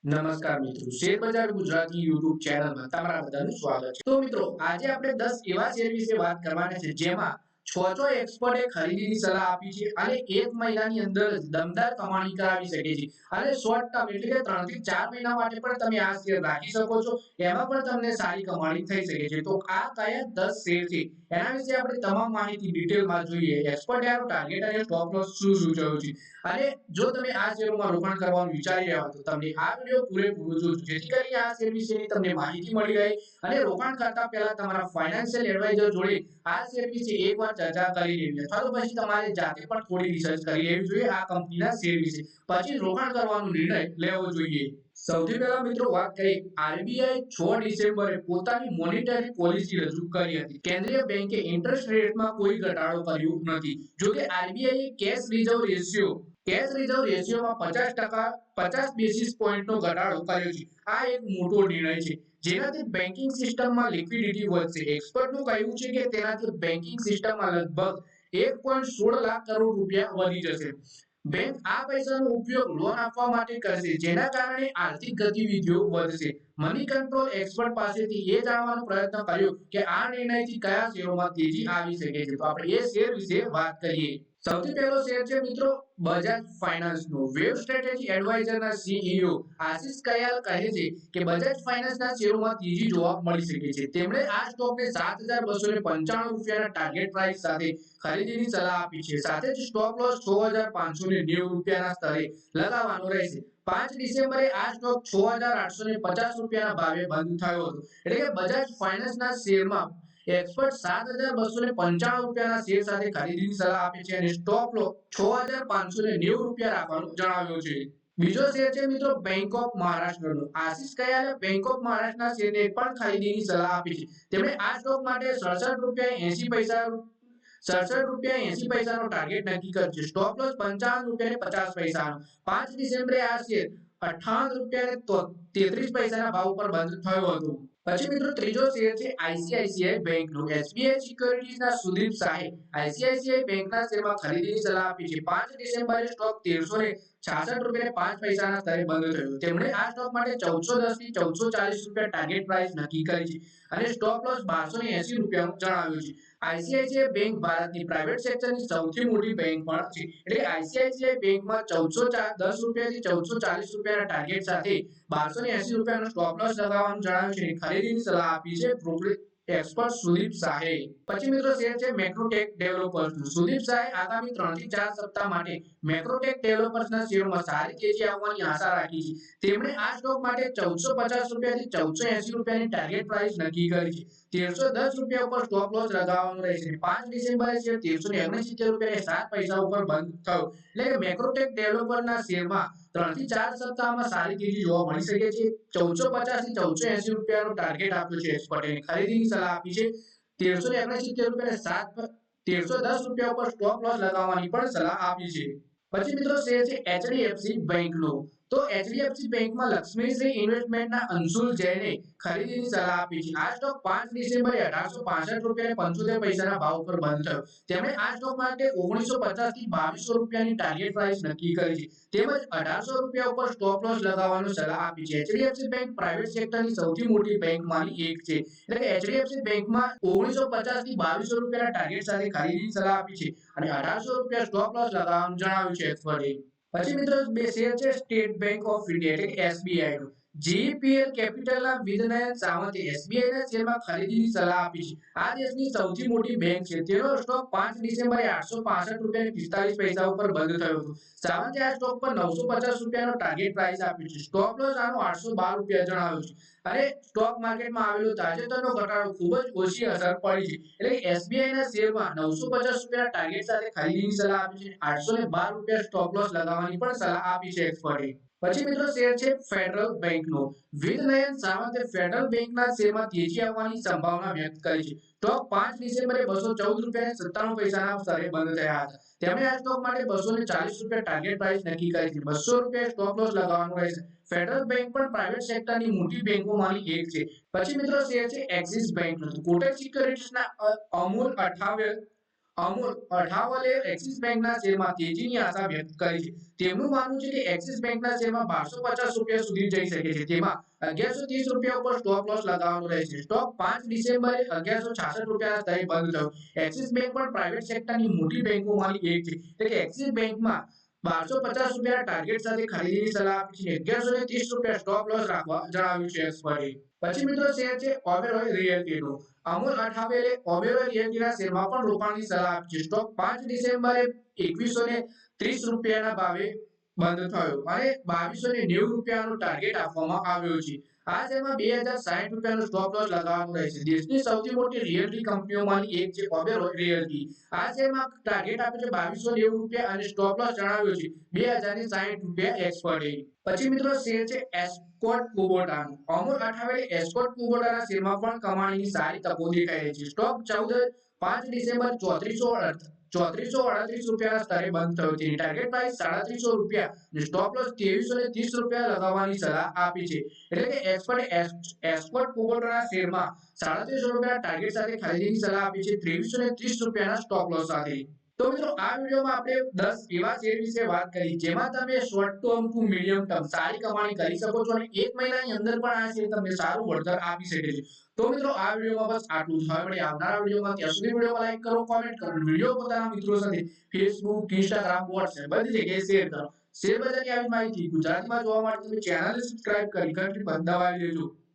નમસ્કાર મિત્રો, શેર બજાર ગુજરાતી યુટ્યુબ ચેનલમાં તમારા બધાનું સ્વાગત છે. તો મિત્રો, આજે આપણે 10 એવા શેર વિશે વાત કરવાના છે જેમાં છ એક્સપર્ટે ખરીદીની સલાહ આપી છે અને એક મહિનાની અંદર જ દમદાર કમાણી કરાવી શકે છે. અને શોર્ટ ટર્મ એટલે કે 3 થી 4 મહિના માટે પણ તમે આ શેર રાખી શકો છો. એમાં પણ તમને સારી કમાણી થઈ શકે છે. તો આ કયા 10 શેર છે એના વિશે આપણે તમામ માહિતી ડિટેલમાં જોઈએ. એક્સપર્ટ એનો ટાર્ગેટ અને સ્ટોપ લોસ શું સૂચવ્યું છે. અને જો તમે આ શેરોમાં રોકાણ કરવાનું વિચારી રહ્યા હો તો તમને આ વિડિયો પૂરેપૂરો જોજો, જેથી કરીને આ શેર વિશેની તમને માહિતી મળી રહે અને રોકાણ કરતા પહેલા તમારા ફાઇનાન્શિયલ એડવાઇઝર જોડે આ શેર વિશે એકવાર ચર્ચા કરી લેવી અથવા તો પછી તમારે જાતે પણ થોડી રિસર્ચ કરી લેવી જોઈએ આ કંપનીના શેર વિશે, પછી રોકાણ કરવાનો નિર્ણય લેવો જોઈએ. સૌથી પહેલા મિત્રો વાત કરીએ, આરબીઆઈ 6 ડિસેમ્બરે પોતાની મોનેટરી પોલિસી રજૂ કરી હતી. કેન્દ્રીય બેંકે ઇન્ટરેસ્ટ રેટમાં કોઈ ઘટાડો કર્યો નથી. જો કે આરબીઆઈએ કેશ રિઝર્વ રેશિયોમાં 50 બેસિસ પોઈન્ટનો ઘટાડો કર્યો છે. આ એક મોટો નિર્ણય છે જેનાથી બેન્કિંગ સિસ્ટમમાં લિક્વિડિટી વધશે. એક્સપર્ટનું કહેવું છે કે તેનાથી બેન્કિંગ સિસ્ટમમાં લગભગ 1.16 લાખ કરોડ રૂપિયા વધી જશે. બેંક આ પૈસાનો ઉપયોગ લોન આપવા માટે કરશે, જેના કારણે આર્થિક ગતિવિધિઓ વધશે. મની કંટ્રોલ એક્સપર્ટ પાસેથી એ જાણવાનો પ્રયત્ન કર્યો કે આ નિર્ણયથી કયા શેરોમાં તેજી આવી શકે છે. તો આપણે એ શેર વિશે વાત કરીએ. સૌથી પહેલો શેર છે મિત્રો બજાજ ફાઇનાન્સનો. વેવ સ્ટ્રેટેજી એડવાઇઝરના સીઈઓ આશિષ કયાલ કહે છે કે બજાજ ફાઇનાન્સના શેરોમાં તેજી જોવા મળી શકે છે. તેમણે આ સ્ટોકને 7295 રૂપિયાના ટાર્ગેટ પ્રાઇસ સાથે ખરીદીની સલાહ આપી છે. સાથે જ સ્ટોપ લોસ 6590 રૂપિયાના સ્તરે લગાવવાનો રહેશે. 5 ડિસેમ્બરે આ સ્ટોક 6850 રૂપિયાના ભાવે બંધ થયો હતો. એટલે કે બજાજ ફાઇનાન્સના શેરમાં એક્સપર્ટ 7295 રૂપિયાના શેર સાથે ખરીદીની સલાહ આપે છે અને સ્ટોપ લોસ 6590 રૂપિયા રાખવાનું જણાવ્યું છે. બીજો શેર છે મિત્રો બેંક ઓફ મહારાષ્ટ્રનો. આશિષ કયાલે બેંક ઓફ મહારાષ્ટ્રના શેરને પણ ખરીદીની સલાહ આપી છે. તેમણે આ સ્ટોક માટે 67 રૂપિયા 80 પૈસાનો ટાર્ગેટ નક્કી કર્યો છે. સ્ટોપ લોસ 55 રૂપિયા 50 પૈસાનો. 5 ડિસેમ્બરે આ શેર 58 રૂપિયા 33 પૈસાના ભાવ પર બંધ થયો હતો. પછી મિત્રો ત્રીજો શેર છે આઈસીઆઈસીઆઈ બેંકનો. એસબીઆઈ સિક્યોરિટીઝના સુદીપ શાહે આઈસીઆઈસીઆઈ બેંકના શેરમાં ખરીદીની સલાહ આપી છે. 5 ડિસેમ્બરે સ્ટોક 1366 રૂપિયા 5 પૈસાના સ્તરે બંધ થયો. તેમણે આ સ્ટોક માટે 1410 થી 1440 રૂપિયા ટાર્ગેટ પ્રાઇસ નક્કી કરી છે અને સ્ટોપ લોસ 1280 રૂપિયાનું જણાવ્યું છે. આઈસીઆઈસીઆઈ બેંક ભારતની પ્રાઇવેટ સેક્ટરની સૌથી મોટી બેંક પણ છે. એટલે આઈસીઆઈસીઆઈ બેંકમાં 1410 રૂપિયાથી 1440 રૂપિયાના ટાર્ગેટ સાથે 1280 રૂપિયાનો સ્ટોપ લોસ લગાવવાનું જણાવ્યું છે. ખરીદીની સલાહ આપી છે એક્સપર્ટ સુદીપ શાહે. પછી મિત્રો શેર છે મેક્રોટેક ડેવલપર્સનો. સુદીપ શાહે આગામી 3 થી 4 સપ્તાહ માટે મેક્રોટેક ડેવલપર્સના શેરોમાં સારી તેજી આવવાની આશા રાખી છે. તેમણે આ સ્ટોક માટે 1450 રૂપિયાથી 1480 રૂપિયાની ટાર્ગેટ પ્રાઇસ નક્કી કરી છે. 1310 રૂપિયા ઉપર સ્ટોપ લોસ લગાવવાનો રહેશે. 5 ડિસેમ્બરે શેર 1369 રૂપિયા 7 પૈસા ઉપર બંધ થયો. એટલે કે મેક્રોટેક ડેવલપરના શેરમાં 3 થી 4 સપ્તાહમાં સારી તેજી જોવા મળી શકે છે. 1450 થી 1480 રૂપિયાનો ટાર્ગેટ આપ્યો છે એક્સપર્ટે. ખરીદીની સલાહ આપી છે. 1369 રૂપિયા 1310 રૂપિયા ઉપર સ્ટોપ લોસ લગાવવાની પણ સલાહ આપી છે. પછી મિત્રો શેર છે એચડીએફસી બેંકનો. તો એચડીએફસી બેંકમાં લક્ષ્મીશ્રી ઇન્વેસ્ટમેન્ટના અંશુલ જૈને ખરીદીની સલાહ આપી છે. આ સ્ટોક 5 ડિસેમ્બરે 1865 રૂપિયા 75 પૈસાના ભાવ પર બંધ થયો. તેમણે આ સ્ટોક માટે 1950 થી 2200 રૂપિયાની ટાર્ગેટ પ્રાઇસ નક્કી કરી છે. તેમજ 1800 રૂપિયા ઉપર સ્ટોપ લોસ લગાવવાનો સલાહ આપી છે. એચડીએફસી બેંક પ્રાઇવેટ સેક્ટરની સૌથી મોટી બેંકમાંની એક છે. એટલે કે એચડીએફસી બેંકમાં 1950 થી 2200 રૂપિયાના ટાર્ગેટ સાથે ખરીદીની સલાહ આપી છે અને 1800 રૂપિયા સ્ટોપ લોસ લગાવવાનું જણાવ્યું છે એક્સપર્ટે. પછી મિત્રો બે શેર છે સ્ટેટ બેંક ઓફ ઇન્ડિયા એટલે કે એસબીઆઈ નો. જીપીએલ કેપિટલના વિદનયન સાવંતે એસબીઆઈના શેરમાં ખરીદીની સલાહ આપી છે. આ દેશની સૌથી મોટી બેંક છે. તેનો સ્ટોક 5 ડિસેમ્બરે 865 રૂપિયા 45 પૈસા ઉપર બંધ થયો હતો. સાવંતે આ સ્ટોક પર 950 રૂપિયાનો ટાર્ગેટ પ્રાઇસ આપ્યો છે. સ્ટોપ લોસ આનો 812 રૂપિયા જણાવ્યો છે. અને સ્ટોક માર્કેટમાં આવેલો તાજેતરનો ઘટાડો ખૂબ જ ઓછી અસર પડી છે. એટલે કે એસબીઆઈના શેરમાં 950 રૂપિયાના ટાર્ગેટ સાથે ખરીદીની સલાહ આપી છે. 812 રૂપિયા સ્ટોપ લોસ લગાવવાની પણ સલાહ આપી છે એક્સપર્ટે. પછી મિત્રો શેર છે ફેડરલ બેંકનો. વિદનયન સાવંતે ફેડરલ બેંકના શેરમાં તેજી આવવાની સંભાવના વ્યક્ત કરી છે. સ્ટોક 5 ડિસેમ્બરે 214 રૂપિયા 97 પૈસાના સ્તરે બંધ થયા હતા. તેમણે આ સ્ટોક માટે 240 રૂપિયા ટાર્ગેટ પ્રાઇસ નક્કી કરી છે. 200 રૂપિયા સ્ટોપ લોસ લગાવવાનો રહેશે. ફેડરલ બેંક પણ પ્રાઇવેટ સેક્ટરની મોટી બેંકોમાંની એક છે. પછી મિત્રો શેર છે એક્સિસ બેંકનો. કોટક સિક્યોરિટીઝના અમોલ અઠાવલે એક્સિસ બેંકના શેરમાં તેજીની આશા વ્યક્ત કરી છે. તેમનું માનવું છે કે એક્સિસ બેંકના શેરમાં 1250 રૂપિયા સુધી જઈ શકે છે. તેમાં 1130 રૂપિયા ઉપર સ્ટોપ લોસ લગાવવાનો રહેશે. સ્ટોક 5 ડિસેમ્બરે 1166 રૂપિયાના સ્તરે બંધ થયો. એક્સિસ બેંક પણ પ્રાઇવેટ સેક્ટરની મોટી બેંકોમાંની એક છે. એટલે કે એક્સિસ બેંકમાં 1250 રૂપિયાના ટાર્ગેટ સાથે ખરીદીની સલાહ આપી છે. 1130 રૂપિયા સ્ટોપ લોસ રાખવા જણાવ્યું છે એક્સપર્ટે. પછી મિત્રો શેર છે ઓબેરોય રિયલ્ટીનો. અમોલ અઠાવેલે ઓબેરોય રિયલ્ટીના શેરમાં પણ રોકાણની સલાહ આપી છે. સ્ટોક 5 ડિસેમ્બરે 2130 રૂપિયાના ભાવે બંધ થયો અને 2290 રૂપિયાનો ટાર્ગેટ આપવામાં આવ્યો છે. આ શેરમાં 2060 રૂપિયાનો સ્ટોપ લોસ લગાવવાનો રહેશે. દેશની સૌથી મોટી રિયલ્ટી કંપનીઓમાંની એક છે ઓબેરોય રિયલ્ટી. આ શેરમાં ટાર્ગેટ આપ્યો છે 2290 રૂપિયા અને સ્ટોપ લોસ જણાવ્યો છે 2060 રૂપિયા એક્સપર્ટે. પછી મિત્રો શેર છે એસ્કોટ કુબોટાનો. અમોલ અઠાવેલે એસ્કોટ કુબોટાના શેરમાં પણ કમાણીની સારી તકો દેખાઈ રહી છે. સ્ટોક 5 ડિસેમ્બર 3438 રૂપિયાના સ્તરે બંધ થયો. તેની ટાર્ગેટ પ્રાઇસ 3700 રૂપિયા અને સ્ટોપ લોસ 2330 રૂપિયા લગાવવાની સલાહ આપી છે. એટલે કે એક્સપર્ટે એસ્કોટ કુબોટાના શેરમાં 3700 રૂપિયાના ટાર્ગેટ સાથે ખરીદીની સલાહ આપી છે 2330 રૂપિયાના સ્ટોપ લોસ સાથે. તો મિત્રો આ વિડીયોમાં આપણે 10 એવા શેર વિશે વાત કરી જેમાં તમે short term to medium term સારી કમાણી કરી શકો છો અને 1 મહિનાની અંદર પણ આ શેર તમને સારું વળતર આપી શકે છે. તો મિત્રો આ વિડીયોમાં બસ આટલું જ. હવે મળીએ આવનારા વિડીયોમાં. ત્યાં સુધી વિડીયોમાં લાઈક કરો, કોમેન્ટ કરો, વિડીયો પોતાના મિત્રો સાથે ફેસબુક, ઇન્સ્ટાગ્રામ, વોટ્સએપ બધી જગ્યાએ શેર કરો. શેર બજારની આવી માહિતી ગુજરાતીમાં જોવા માટે તમે ચેનલને સબસ્ક્રાઇબ કરી ઘંટી પર દબાવી દેજો.